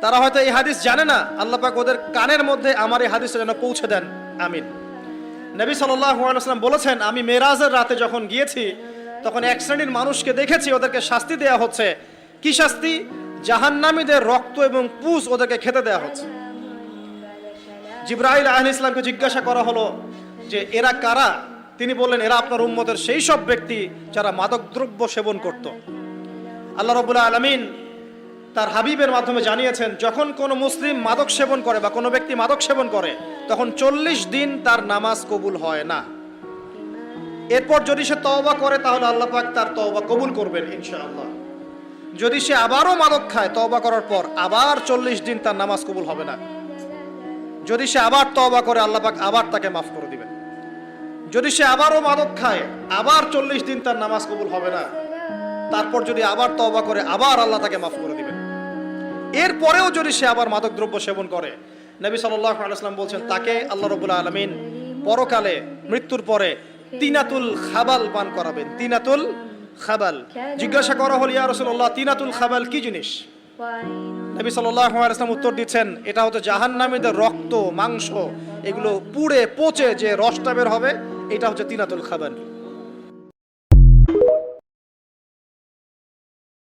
তারা হয়তো এই হাদিস জানে না, আল্লাহ পাক ওদের কানের মধ্যে আমার এই হাদিসটা যেন পৌঁছে দেন, আমিন। নবী সাল্লাল্লাহু আলাইহি ওয়াসাল্লাম বলেছেন, আমি মেরাজের রাতে যখন গিয়েছি তখন এক শ্রেণীর মানুষকে দেখেছি, ওদেরকে শাস্তি দেয়া হচ্ছে। কি শাস্তি? জাহান্নামীদের রক্ত এবং পুঁজ ওদেরকে খেতে দেয়া হচ্ছে। জিবরাইল আলাইহিস সালামকে জিজ্ঞাসা করা হলো যে এরা কারা? তিনি বললেন, এরা আপনার উম্মতের সেই সব ব্যক্তি যারা মাদকদ্রব্য সেবন করত। আল্লাহ রাব্বুল আলামিন তার হাবিবের মাধ্যমে জানিয়েছেন, যখন কোনো মুসলিম মাদক সেবন করে বা কোনো ব্যক্তি মাদক সেবন করে তখন 40 দিন তার নামাজ কবুল হয় না। এরপর যদি সে তওবা করে তাহলে আল্লাহ পাক তার তওবা কবুল করবেন ইনশাআল্লাহ। যদি সে আবারও মাদক খায় তওবা করার পর, আবার 40 দিন তার নামাজ কবুল হবে না। যদি সে আবার তওবা করে আল্লাহ পাক আবার তাকে মাফ করে দিবেন। যদি সে আবারও মাদক খায়, আবার 40 দিন তার নামাজ কবুল হবে না। তারপর যদি আবার তওবা করে, আবার আল্লাহ তাকে মাফ করে দিবেন। এরপরেও যদি সে আবার মাদক দ্রব্য সেবন করে, নবী সাল্লাল্লাহু আলাইহি ওয়াসাল্লাম বলছেন তাকে আল্লাহ রাব্বুল আলামিন পরকালে মৃত্যুর পরে তিনাতুল খাবাল পান করাবেন। তিনাতুল খাবাল। জিজ্ঞাসা করা হল, ইয়া রাসূলুল্লাহ, তিনাতুল খাবাল কি জিনিস? নবী সাল্লাল্লাহু আলাইহি ওয়াসাল্লাম উত্তর দিচ্ছেন, এটা হচ্ছে জাহান্নামীদের রক্ত, মাংস, এগুলো পুড়ে পচে যে রসটা বের হবে, এটা হচ্ছে তিনাতুল খাবাল।